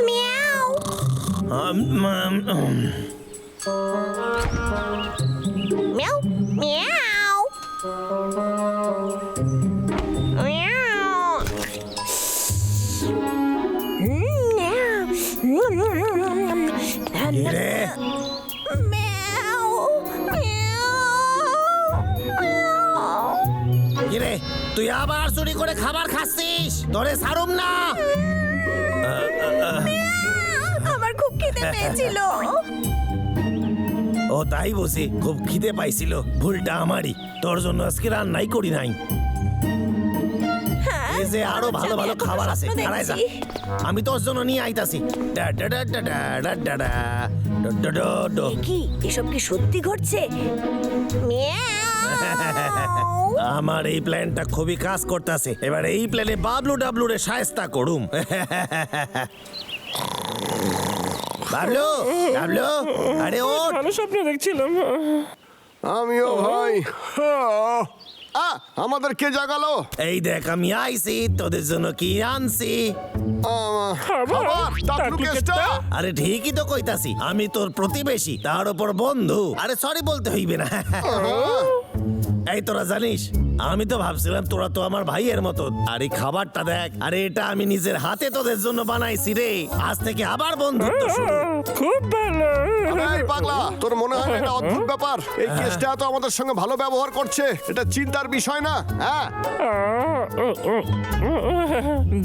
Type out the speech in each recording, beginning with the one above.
Miao. Miao Miao কিরে তুই আবার চুরি করে খাবার খাচ্ছিস? তোরে ছাড়ুম না। আমার খুব খিদে পেয়েছিল। ও তাই বুঝি, খুব খিদে পাইছিল। ভুলটা আমারই, তোর জন্য আজকে রান্নাই করি নাই। এই যে আরো ভালো ভালো খাবার আছে, দাঁড়ায় যা, আমি তোর জন্য নিয়ে আইতাছি। কি এসব কি সত্যি ঘটছে? আমার এই প্ল্যানটা খুবই কাজ করতেছে। এবার এই প্ল্যানে বাবলু ডাবলু রে শায়েস্তা করুম। বাবলু ডাবলু, আরে ও ভালো স্বপ্ন দেখছিলাম। আমিও ভাই। আমাদের কে জাগালো? এই দেখ আমি আইছি, তোদের জন্য কি আনছি। আরে ঠিকই তো কইতাছি, আমি তোর প্রতিবেশী, তার উপর বন্ধু। আরে সরি বলতে হইবে না। এই তোরা জানিস, আমি তো ভাবছিলাম তোরা তো আমার ভাইয়ের মতো। আর এই খাবারটা দেখ, আরে এটা আমি নিজের হাতে তোদের জন্য বানাইছি রে। আজ থেকে আবার বন্ধুত্ব শুরু। খুব ভালো। এই পাগলা, তোর মনে হয় না এটা অদ্ভুত ব্যাপার? এই কেসটা তো আমাদের সঙ্গে ভালো ব্যবহার করছে, এটা চিন্তার বিষয় না? হ্যাঁ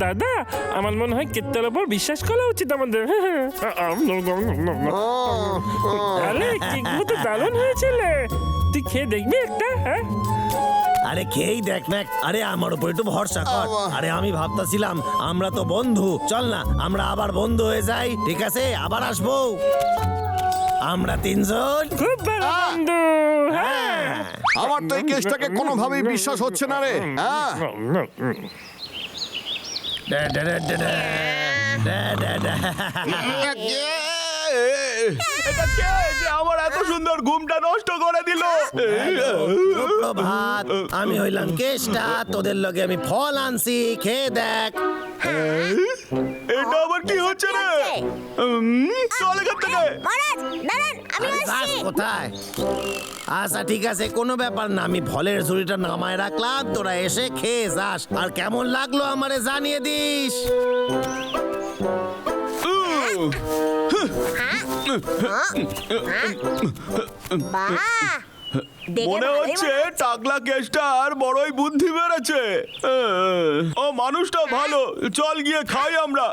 দাদা, আমার মনে হয় কেত্তার ওপর বিশ্বাস করা উচিত আমাদের। আরে কেকগুলো তো দারুণ হয়েছিল, তুই খেয়ে দেখবি একটা? হ্যাঁ আরে খেয়েই দেখ না। আরে আমার উপর একটু ভরসা কর। আরে আমি ভাবতাছিলাম আমরা তো বন্ধু, চল না আমরা আবার বন্ধু হয়ে যাই, ঠিক আছে? আবার আসবো আমরা তিনজন। খুব ভালো বন্ধু। হ্যাঁ আমার তো এই কেসটাকে কোনোভাবেই বিশ্বাস হচ্ছে না রে। হ্যাঁ এটা কে যে আমার এত সুন্দর ঘুমটা নষ্ট করে দিল? সুপ্রভাত, আমি হইলাম কেষ্টা, তোদের লগে আমি ফল আনছি, খেয়ে দেখ। এটা আবার কি হচ্ছে রে? চল এখান থেকে। মহারাজ দাঁড়ান, আমি আরে যাস আসছি। কোথায়? আচ্ছা ঠিক আছে, কোনো ব্যাপার না, আমি ফলের ঝুড়িটা নামায় রাখলাম, তোরা এসে খেয়ে যাস। আর কেমন লাগলো আমারে জানিয়ে দিস। বাহ, দেখে মনে ভালোই হচ্ছে মনে হচ্ছে। টাকলা কেসটার বড়ই বুদ্ধি বেড়েছে। ও মানুষটা ভালো, চল গিয়ে খাই আমরা।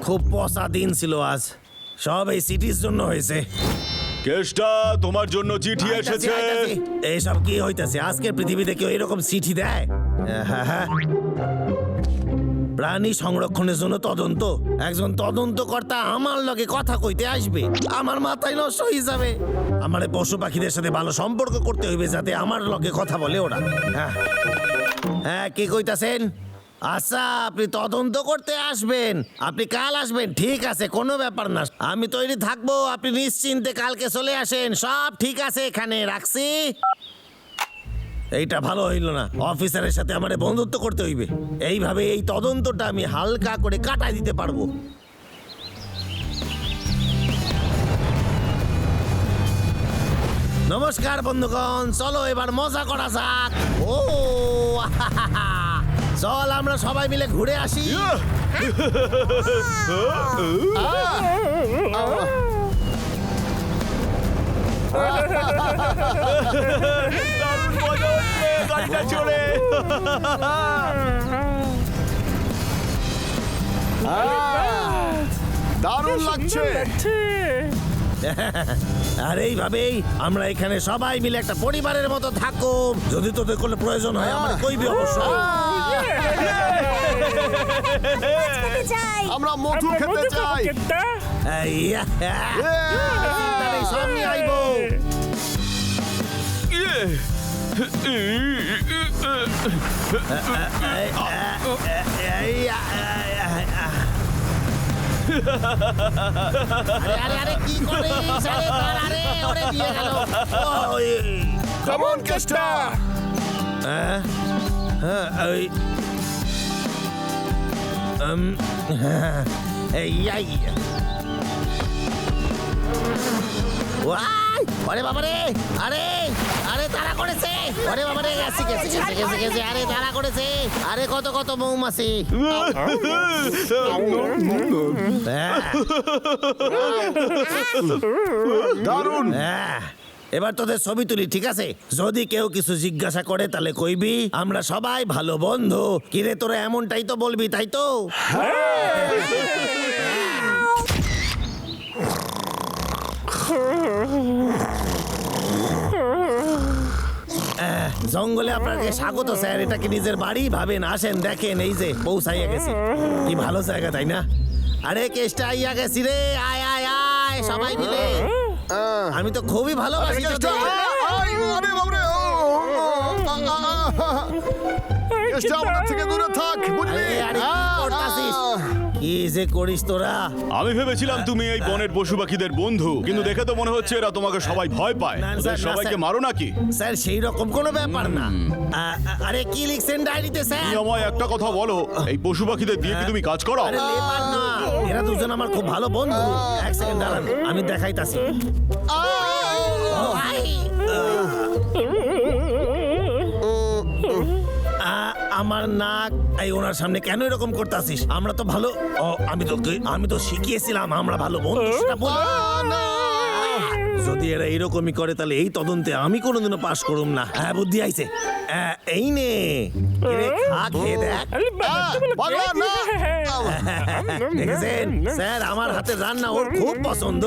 খুব পচা দিন ছিল আজ, সব এই সিটির জন্য হয়েছে। কেসটা তোমার জন্য চিঠি এসেছে। এইসব কি হইতাছে? আজকের পৃথিবীতে কেউ এরকম চিঠি দেয়? হ্যাঁ, প্রাণী সংরক্ষণের জন্য তদন্ত, একজন তদন্তকর্তা আমার লগে কথা কইতে আসবে, আমার মাথায় নষ্ট হয়ে যাবে। আমার এই পশু পাখিদের সাথে ভালো সম্পর্ক করতে হইবে যাতে আমার লগে কথা বলে ওরা। হ্যাঁ কি কইতাছেন? আচ্ছা আপনি তদন্ত করতে আসবেন, আপনি কাল আসবেন, ঠিক আছে, কোনো ব্যাপার না, আমি তৈরি থাকবো, আপনি নিশ্চিন্তে কালকে চলে আসেন, সব ঠিক আছে, এখানে রাখছি। এইটা ভালো হইল না, অফিসারের সাথে আমার বন্ধুত্ব করতে হইবে, এইভাবে এই তদন্তটা আমি হালকা করে কাটাই দিতে পারবো। নমস্কার বন্ধুগণ, চলো এবার মজা করা যাক। ও চল আমরা সবাই মিলে ঘুরে আসি। দারুণ মজা হচ্ছে গাড়িটা চড়ে। দারুণ লাগছে। আর এইভাবেই আমরা এখানে সবাই মিলে একটা পরিবারের মতো থাকো। যদি তোদের কোনো প্রয়োজন হয় আমার কইবি অবশ্যই। খেতে চাই। আমরা মধু খেতে চাই। সব নিয়ে আইবো। আরে কি করিস? আরে ওরে দিয়ে গেল। Come on, Keshta. হ্যাঁ, ওই এই ওয়াই, আরে বাবা রে, আরে আরে তারা করেছে, আরে বাবা রে, গেছে গেছে গেছে গেছে গেছে, আরে তারা করেছে, আরে কত কত মৌমাছি। দারুণ। এবার তোদের ছবি তুলি, ঠিক আছে? যদি কেউ কিছু জিজ্ঞাসা করে তাহলে কইবি আমরা সবাই ভালো বন্ধু। কিরে তোরা এমনটাই তো বলবি, তাই তো? জঙ্গলে আপনাকে স্বাগত স্যার, এটা কি নিজের বাড়ি ভাবেন? আসেন দেখেন, এই যে পৌঁছাইয়া গেছি। কি ভালো জায়গা, তাই না? আরে কেষ্টা আইয়া গেছি রে, আয় আয় আয় সবাই মিলে। আমি তো খুবই ভালোবাসি তোদের। আরে বাবরে, কেসটা আমাদের থেকে দূরে থাক, বুঝলি? আরে, আরে, কি করতাছিস? কি যে করিস তোরা? আমি ভেবেছিলাম তুমি এই বনের পশু পাখিদের বন্ধু, কিন্তু দেখে তো মনে হচ্ছে এরা তোমাকে সবাই ভয় পায়। না, ওদের স্যার, না, সবাইকে স্যার। মারো নাকি? স্যার সেই রকম কোনো ব্যাপার না। আরে কি লিখছেন ডায়েরিতে স্যার? তুমি আমায় একটা কথা বলো, এই পশু পাখিদের দিয়ে কি তুমি কাজ করো? আরে লেবার না, এরা দুজন আমার খুব ভালো বন্ধু। এক সেকেন্ড দাঁড়ান, আমি দেখাইতাছি। আমার নাক, এই ওনার সামনে কেন এরকম করতাছিস? আমরা তো ভালো, আমি তো শিখিয়েছিলাম আমরা ভালো বন্ধু, সেটা বল। যদি এরা এরকমই করে তাহলে এই তদন্তে আমি কোনোদিনও পাশ করুম না। হ্যাঁ, বুদ্ধি আইছে। এই নে, এরে খা, খেয়ে দেখ। আরে বাবা, তো বলো বাবা, কে? না। দেখেছেন স্যার, আমার হাতের রান্না ওর খুব পছন্দ।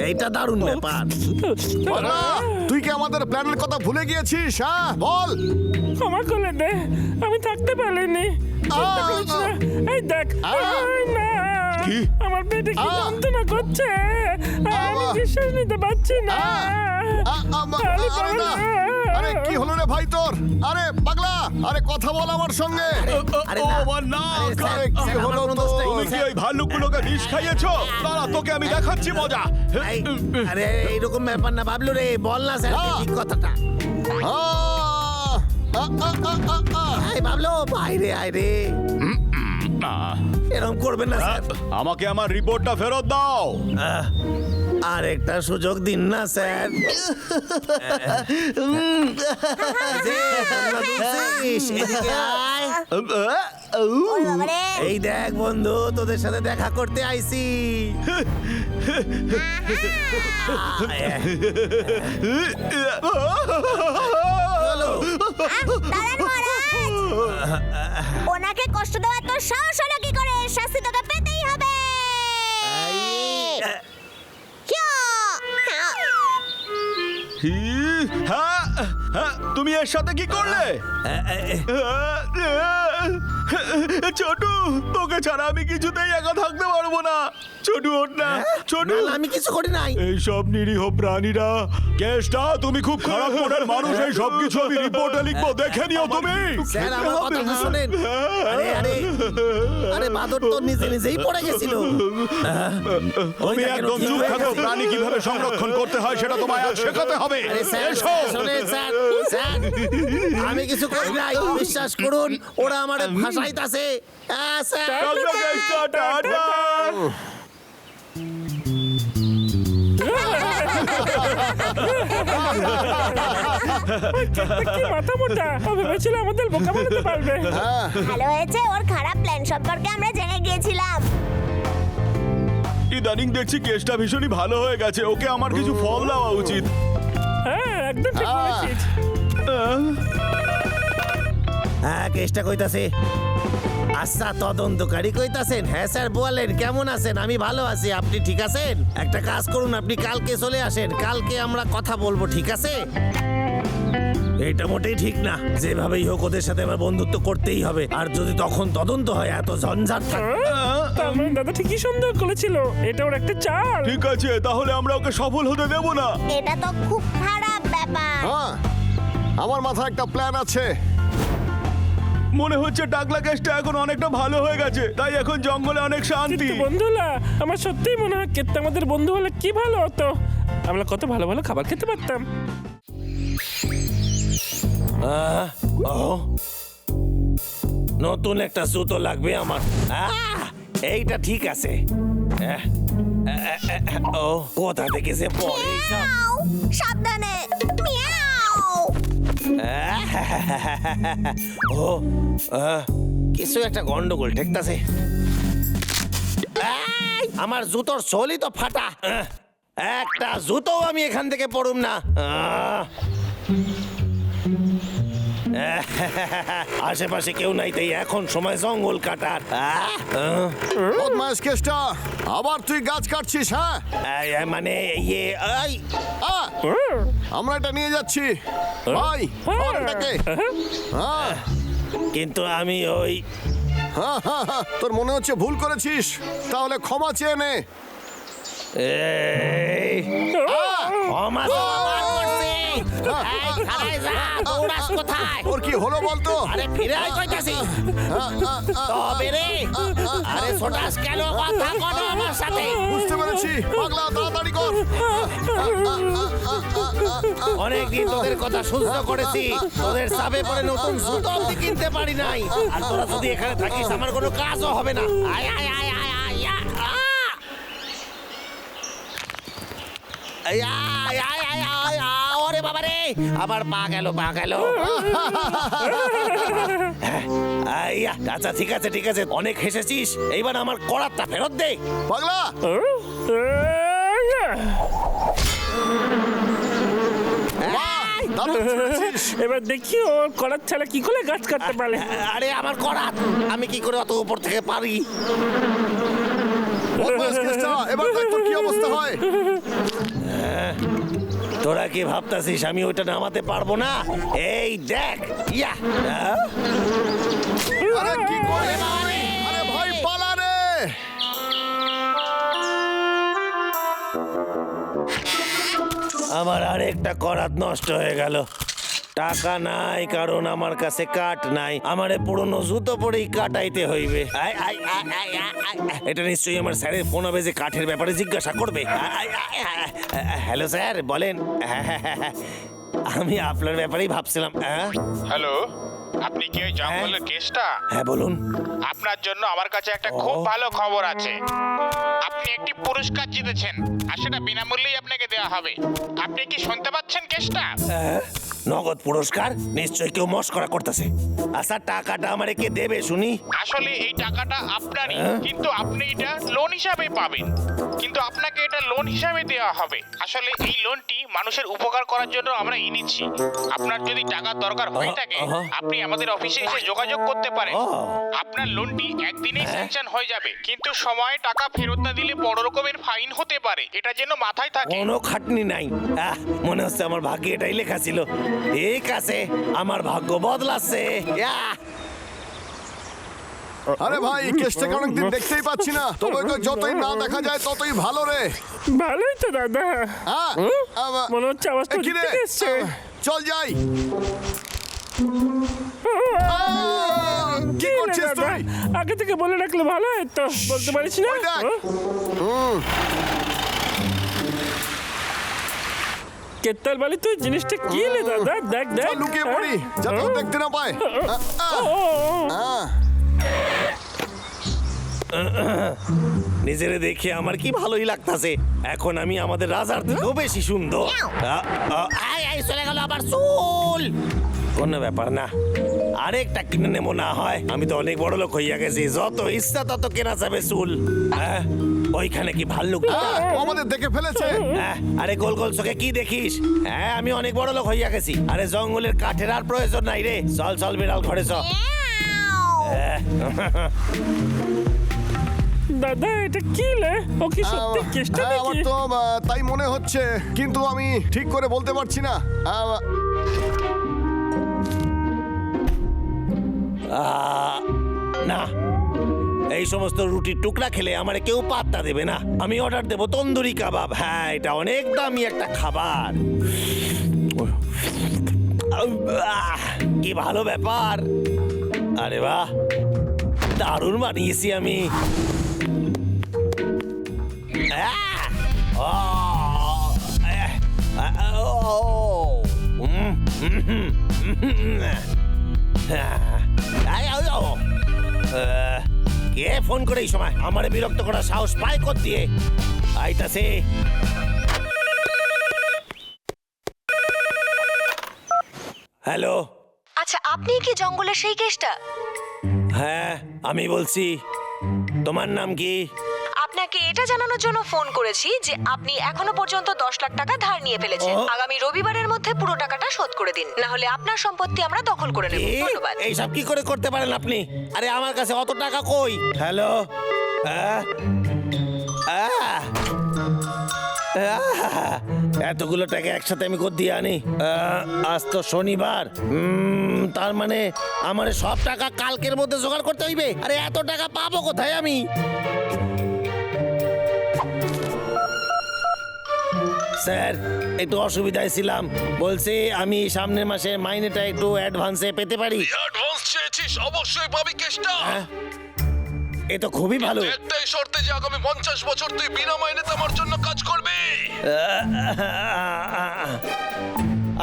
এইটা দারুণ ব্যাপার। বাবা, তুই কি আমাদের প্ল্যানের কথা ভুলে গিয়েছিস? হ্যাঁ, বল। ক্ষমা করে দে, আমি থাকতে পারিনি। চিন্তা করিস না। এই দেখ, এই না। কি? আমার পেটে কি যন্ত্রণা করছে, আমি বিশ্বাস নিতে পারছি না। আরে আরে না, বাবা। আরে কি হলো রে ভাই তোর? আরে পাগলা, আরে কথা বল আমার সঙ্গে। আরে ও, না, আমার নাক। আরে স্যার, আরে কি স্যার, হলো আমার কোনো তো? দোষ নেই, তুমি কি স্যার। ওই ভাল্লুকগুলোকে বিষ খাইয়েছো? দাঁড়া, তোকে আমি দেখাচ্ছি মজা। এই, আরে এইরকম ব্যাপার না বাবলু রে, বল না স্যার ঠিক কথাটা। এই বাবলু, বাইরে আয় রে, এরকম করবেন না স্যার। আমাকে আমার রিপোর্টটা ফেরত দাও। আর একটা সুযোগ দিন না স্যার। যে, তোমরা দুলছিস, এদিকে আয়। ওই বাবারে, এই দেখ বন্ধু, তোদের সাথে দেখা করতে আইছি। চলো। দাঁড়ান মহারাজ। ওনাকে কষ্ট দেওয়া তোর সাহস হলো কি করে? শাস্তি তোকে পেতেই হবে। কিয়া! হ্যাঁ, হ্যাঁ, তুমি এর সাথে কি করলে? ছোটু, তোকে ছাড়া আমি কিছুতেই একা থাকতে পারবো না। ছোটু, ওঠ না। ছোটু, না, আমি কিছু করি নাই। এই সব নিরীহ প্রাণীরা। কেসটা, তুমি খুব খারাপ মনের মানুষ, এই সব কিছু আমি রিপোর্টে লিখবো, দেখে নিও তুমি। স্যার, আমার কথাটা শুনেন। আরে আরে আরে, বাদর তো নিজে নিজেই পড়ে গেছিল। তুমি একদম চুপ থাকো। প্রাণী কিভাবে সংরক্ষণ করতে হয় সেটা তোমায় আজ শেখাতে হবে। আরে স্যার, এসো। শুনেন স্যার, স্যার, আমি কিছু করি নাই, বিশ্বাস করুন, ওরা আমারে ভাসাইতাছে। হ্যাঁ স্যার। টাটা, কেসটা, টাটা। কি মাথা মোটা, ও ভেবেছিল আমাদের বোকা বানাতে পারবে। ভালো হয়েছে, ওর খারাপ প্ল্যান সম্পর্কে আমরা জেনে গিয়েছিলাম। ইদানিং দেখছি কেসটা ভীষণই ভালো হয়ে গেছে। ওকে আমার কিছু ফল দেওয়া উচিত। হ্যাঁ, একদম ঠিক বলেছিস। হ্যাঁ, কেসটা কইতাছে। আচ্ছা, তদন্তকারী কইতাছেন? হ্যাঁ স্যার, বলেন কেমন আছেন? আমি ভালো আছি, আপনি ঠিক আছেন? একটা কাজ করুন, আপনি কালকে চলে আসেন, কালকে আমরা কথা বলবো, ঠিক আছে? এটা মোটেই ঠিক না। যেভাবেই হোক ওদের সাথে আমার বন্ধুত্ব করতেই হবে। আর যদি তখন তদন্ত হয়, এত ঝঞ্ঝাট থাকে। তার মানে দাদা ঠিকই সন্দেহ করেছিল, এটা ওর একটা চাল। ঠিক আছে, তাহলে আমরা ওকে সফল হতে দেব না। এটা তো খুব খারাপ ব্যাপার। হ্যাঁ, আমার মাথায় একটা প্ল্যান আছে। মনে হচ্ছে টাকলা কেসটা এখন অনেকটা ভালো হয়ে গেছে, তাই এখন জঙ্গলে অনেক শান্তি। কিন্তু বন্ধুরা, আমার সত্যিই মনে হয় কেত্তা আমাদের বন্ধু হলে কি ভালো হতো। আমরা কত ভালো ভালো খাবার খেতে পারতাম। ও নতুন একটা জুতো লাগবে আমার। এইটা ঠিক আছে। ও কোথা থেকে যে পড়ে এইসব? মিয়াও, সাবধানে মিয়াও। ও কিছু একটা গন্ডগোল ঠেকতাছে। এই, আমার জুতোর সোলই তো ফাটা। একটা জুতো আমি এখান থেকে পড়ুম না। আশেপাশে কেউ নাই, তাই এখন সময় জঙ্গল কাটার। বদমাইশ কেষ্টা, আবার তুই গাছ কাটছিস? হ্যাঁ, মানে ইয়ে এই আমরা এটা নিয়ে যাচ্ছি ভাই, ধর এটাকে। হ্যাঁ, কিন্তু আমি ওই তোর মনে হচ্ছে ভুল করেছিস, তাহলে ক্ষমা চেয়ে নে। এই ক্ষমা তো আমার করছি। এই, খারাই যা, দৌড়াস কোথায়? ওর কি হলো বলতো? আরে ফিরে আয় কইতাছি। তবে রে, আরে ছোটাস কেন? কথা কনো আমার সাথে। বুঝতে পেরেছি, পাগলা তাড়াতাড়ি কর। অনেকদিন তোদের কথা সহ্য করেছি, তোদের চাপে পড়ে নতুন জুতো অব্দি কিনতে পারি নাই। আর তোরা যদি এখানে থাকিস আমার কোনো কাজও হবে না। আয় আয় আয় আয় আয় আয়, আয় আয় আয় আয় আয়, ওরে বাবা রে, আমার পা গেল পা গেল। আইয়া, আচ্ছা ঠিক আছে ঠিক আছে, অনেক হেসেছিস, এইবার আমার করাতটা ফেরত দে। পাগলা, এই, দারুণ ছেড়েছিস। এবার দেখি ও করার ছাড়া কি করে গাছ কাটতে পারে। আরে আমার করাত, আমি কি করে অত উপর থেকে পারি? বদমাইশ কেষ্টা, এবার দেখ তোর কি অবস্থা হয়। তোরা কি ভাবতাছিস আমি ওইটা নামাতে পারবো না? এই দেখ, ইয়া আরে কি করে? আরে ভাই পালা রে। আমার আরেকটা করাত নষ্ট হয়ে গেল। টাকা নাই, কারণ আমার কাছে কাঠ নাই। আমারে পুরনো জুতো পরেই কাটাইতে হইবে। আয়, আয়, আয়, আয়, আয়, আয়। এটা নিশ্চয়ই আমার স্যারের ফোন হবে যে কাঠের ব্যাপারে জিজ্ঞাসা করবে। হ্যালো স্যার, বলেন। আমি আপনার ব্যাপারেই ভাবছিলাম। হ্যালো, আপনি কি ওই জঙ্গলের কেসটা? হ্যাঁ বলুন। আপনার জন্য আমার কাছে একটা খুব ভালো খবর আছে। আপনি একটি পুরস্কার জিতেছেন, আর সেটা বিনামূল্যেই আপনাকে দেওয়া হবে। আপনি কি শুনতে পাচ্ছেন কেসটা? নগদ পুরস্কার? নিশ্চয়ই কেউ মস্করা করতেছে। আচ্ছা টাকাটা আমারে কে দেবে শুনি? আসলে এই টাকাটা আপনারই, কিন্তু আপনি এটা লোন হিসাবে পাবেন। কিন্তু আপনাকে এটা লোন হিসাবে দেওয়া হবে। আসলে এই লোনটি মানুষের উপকার করার জন্য আমরা এনেছি। আপনার যদি টাকার দরকার হয়ে থাকে, আপনি আমাদের অফিসে এসে যোগাযোগ করতে পারেন। আপনার লোনটি একদিনেই স্যাংশন হয়ে যাবে, কিন্তু সময়ে টাকা ফেরত না দিলে বড় রকমের ফাইন হতে পারে। এটা যেন মাথায় থাকে। কোনো খাটনি নাই। মনে হচ্ছে আমার ভাগ্যে এটাই লেখা ছিল। ঠিক আছে, আমার ভাগ্য বদলাচ্ছে। আরে ভাই, কেসটাকে অনেকদিন দেখতেই পাচ্ছি না, তবে তো যতই না দেখা যায় ততই ভালো রে। ভালোই তো দাদা। হ্যাঁ, মনে হচ্ছে আওয়াজটা কি রে? ঠিক এসছে। চল যাই। কি কি রে করছিস দাদা? তুই? আগে থেকে বলে রাখলে ভালো হতো, বলতে পারিস না? ওই দেখ। কেত্তাল বালি তুই জিনিসটা কি রে দাদা? দেখ দেখ। চল লুকিয়ে পড়ি, যাতে ও দেখতে না পায়। নিজেরে দেখে আমার কি ভালোই লাগতাছে। এখন আমি আমাদের রাজার থেকেও বেশি সুন্দর। আয় আয়, চলে গেল আবার চুল। কোনো ব্যাপার না, আরেকটা কিনে নেবো না হয়। আমি তো অনেক বড় লোক হইয়া গেছি, যত ইচ্ছা তত কেনা যাবে চুল। ওইখানে কি ভাল্লুক? ও আমাদের দেখে ফেলেছে। আরে গোল গোল চোখে কি দেখিস? হ্যাঁ, আমি অনেক বড় লোক হইয়া গেছি। আরে জঙ্গলের কাঠের আর প্রয়োজন নাই রে। চল চল, বিড়াল ঘরে চল। দাদা এটা কি লে? ও কি সত্যি কেষ্টা হ্যাঁ, আমার নাকি? তো তাই মনে হচ্ছে, কিন্তু আমি ঠিক করে বলতে পারছি না। না, এই সমস্ত রুটির টুকরা খেলে আমার কেউ পাত্তা দেবে না। আমি অর্ডার দেবো তন্দুরি কাবাব। হ্যাঁ, এটা অনেক দামি একটা খাবার। কি ভালো ব্যাপার। আরে বাহ, দারুণ বানিয়েছি আমি। কে ফোন করে এই সময় আমার বিরক্ত করার সাহস পায় কর দিয়ে আইতাছে। হ্যালো, আচ্ছা, আপনি কি জঙ্গলের সেই কেসটা? হ্যাঁ আমি বলছি, তোমার নাম কি? আপনাকে এটা জানানোর জন্য ফোন করেছি যে আপনি এখনো পর্যন্ত 10 লাখ টাকা ধার নিয়ে ফেলেছেন। ও। আগামী রবিবারের মধ্যে পুরো টাকাটা শোধ করে দিন, না হলে আপনার সম্পত্তি আমরা দখল করে নেব। ধন্যবাদ। এইসব কি করে করতে পারেন আপনি? আরে আমার কাছে অত টাকা কই? হ্যালো, এতগুলো টাকা একসাথে আমি কোথা দিয়ে আনি? আজ তো শনিবার, তার মানে আমার সব টাকা কালকের মধ্যে জোগাড় করতে হইবে। আরে এত টাকা পাবো কোথায় আমি? স্যার একটু অসুবিধায় ছিলাম, বলছি আমি সামনের মাসে মাইনেটা একটু অ্যাডভান্সে পেতে পারি। অ্যাডভান্স চেয়েছিস, অবশ্যই পাবি কেসটা। হ্যাঁ, এ তো খুবই ভালো। একটাই শর্তে যে আগামী 50 বছর তুই বিনা মাইনেতে আমার জন্য কাজ করবি।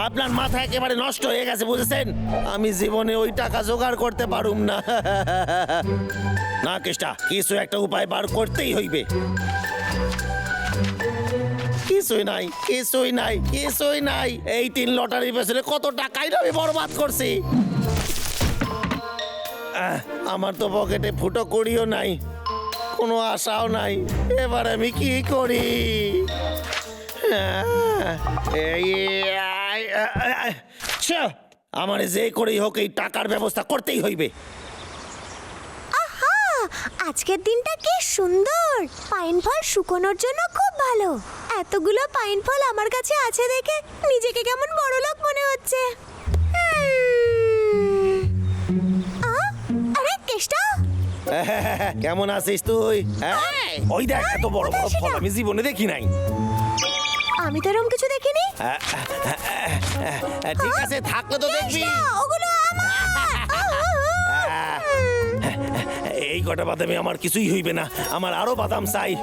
আপনার মাথা একেবারে নষ্ট হয়ে গেছে, বুঝেছেন? আমি জীবনে ওই টাকা জোগাড় করতে পারুম না। না কেষ্টা, কিছু একটা উপায় বার করতেই হইবে। কিছুই নাই, কিছুই নাই, কিছুই নাই। এই 3 লটারির পেছনে কত টাকাই আমি বরবাদ করছি। আমার তো পকেটে ফুটো করিও নাই, কোনো আশাও নাই। এবার আমি কি করি? আমার যে করেই হোক এই টাকার ব্যবস্থা করতেই হইবে। আজকের দিনটা কি সুন্দর, পাইন ফল শুকোনোর জন্য খুব ভালো। এতগুলো পাইন ফল আমার কাছে আছে দেখে নিজেকে কেমন বড়লোক মনে হচ্ছে। আরে কেষ্টা, কেমন আছিস তুই? ওই দেখ, এত বড় বড় ফল আমি জীবনে দেখি নাই। আমি তো এরকম কিছু দেখিনি। ঠিক আছে, থাকলে তো দেখবি। কেষ্টা, ওগুলো আমার। এই কটা বাদামে আমার কিছুই হইবে না, আমার আরো বাদাম চাই।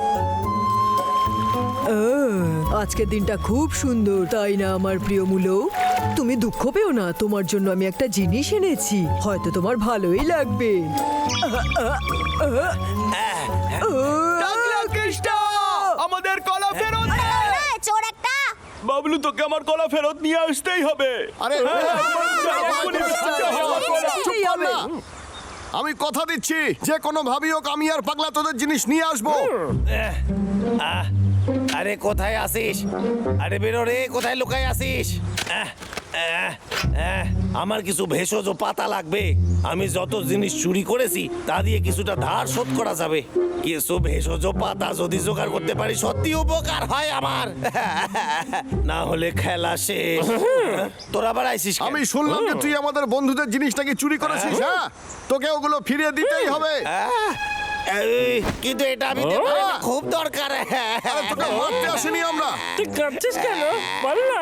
আজকের দিনটা খুব সুন্দর, তাই না আমার প্রিয় মুলো? তুমি দুঃখ পেও না, তোমার জন্য আমি একটা জিনিস এনেছি, হয়তো তোমার ভালোই লাগবে। আমাদের কলা ফেরত দে। চোর একটা। বাবলু, তোকে আমার কলা ফেরত নিয়ে আসতেই হবে। আরে চুপ কর না। আমি কথা দিচ্ছি যে কোনো ভাবি হোক আমি আর পাগলা তোদের জিনিস নিয়ে আসবো। আরে কোথায় আসিস? আরে বেরো রে, কোথায় লুকায় আসিস? আমার কিছু ভেষজ পাতা লাগবে। আমি যত জিনিস চুরি করেছি তা দিয়ে কিছুটা ধার শোধ করা যাবে। কিছু ভেষজ পাতা যদি জোগাড় করতে পারি সত্যি উপকার হয় আমার। না হলে খেলা শেষ। তোরা আবার আইসিস কেন? আমি শুনলাম যে তুই আমাদের বন্ধুদের জিনিসটাকে চুরি করেছিস। হ্যাঁ, তোকে ওগুলো ফিরিয়ে দিতেই হবে। কিন্তু এটা আমি দেব না, এটা খুব দরকার। আরে তোকে মারতে আসিনি আমরা। তুই কাঁদছিস কেন বল না?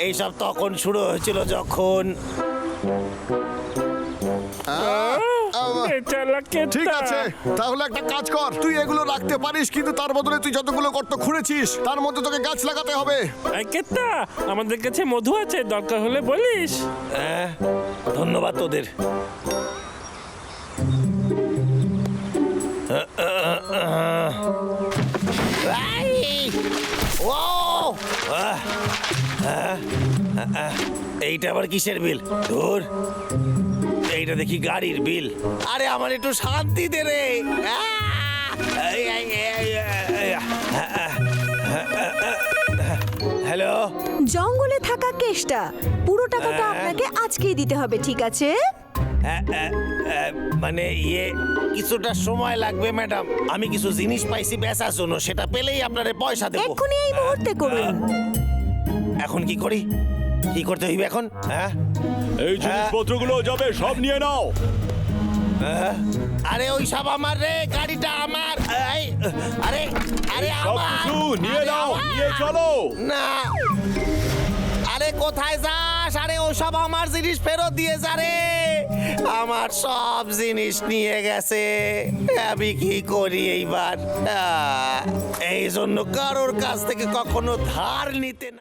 এইসব তখন শুরু হয়েছিল যখন ঠিক আছে, তাহলে একটা কাজ কর, তুই এগুলো রাখতে পারিস, কিন্তু তার বদলে তুই যতগুলো গর্ত খুঁড়েছিস তার মধ্যে তোকে গাছ লাগাতে হবে। কেতা, আমাদের কাছে মধু আছে, দরকার হলে বলিস। ধন্যবাদ তোদের। এইটা আবার কিসের বিল? ধুর, এইটা দেখি গাড়ির বিল। আরে আমার একটু শান্তি দে রে। হ্যালো, জঙ্গলে থাকা কেসটা, পুরো টাকাটা আপনাকে আজকেই দিতে হবে, ঠিক আছে? মানে কিছুটা সময় লাগবে ম্যাডাম। আমি কিছু জিনিস পাইছি বেচার জন্য, সেটা পেলেই আপনারে পয়সা দেবো। এক্ষুনি এই মুহূর্তে করুন। এখন কি করি? কি করতে হইবে এখন? এই জিনিসপত্রগুলো যাবে, সব নিয়ে নাও। আরে ওই সব আমার রে, গাড়িটা আমার। আরে আরে সবকিছু নিয়ে নাও, নিয়ে চলো। না, আরে কোথায় যাস? আরে ওসব আমার জিনিস ফেরত দিয়ে যা রে। আমার সব জিনিস নিয়ে গেছে, আমি কি করি এইবার? এই জন্য কারোর কাছ থেকে কখনো ধার নিতে না।